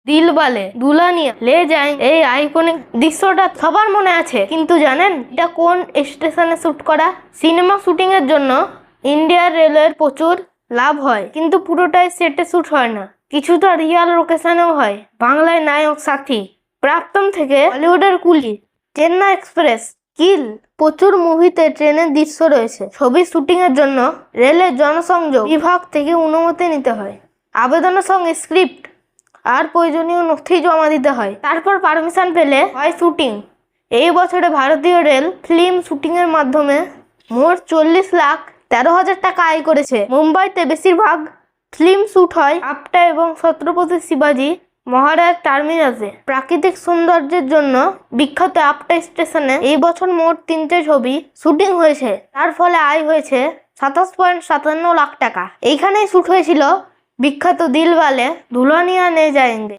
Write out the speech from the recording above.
দিলবালে দুলহানিয়া লে যায়েঙ্গে এই আইকনিক দৃশ্যটা সবার মনে আছে, কিন্তু জানেন এটা কোন স্টেশনে শুট করা? সিনেমা শুটিং এর জন্য ইন্ডিয়ান রেলওয়ের প্রচুর লাভ হয়, কিন্তু পুরোটাই সেটে শুট হয় না, কিছুটা রিয়াল লোকেশনেও হয়। বাংলায় নায়ক সাথী, প্রাক্তন থেকে বলিউডের কুলি, চেন্নাই এক্সপ্রেস, কিল, প্রচুর মুভিতে ট্রেনের দৃশ্য রয়েছে। ছবি শুটিং এর জন্য রেলের জনসংযোগ বিভাগ থেকে অনুমতি নিতে হয়, আবেদনের সঙ্গে স্ক্রিপ্ট আর প্রয়োজনীয় নথি জমা দিতে হয়, তারপর পারমিশন পেলে হয় শুটিং। এই বছরে ভারতীয় রেল ফিল্ম শুটিং এর মাধ্যমে মোট 40,13,000 টাকা আয় করেছে। মুম্বাইতে বেশিরভাগ ফিল্ম শুট হয় আপটা এবং ছত্রপতি শিবাজি মহারাজ টার্মিনাসে। প্রাকৃতিক সৌন্দর্যের জন্য বিখ্যাত আপটা স্টেশনে এই বছর মোট 3টে ছবি শুটিং হয়েছে, তার ফলে আয় হয়েছে 27.57 লাখ টাকা। এইখানেই শুট হয়েছিল বিখ্যাত দিলবালে দুলহানিয়া লে যায়েঙ্গে।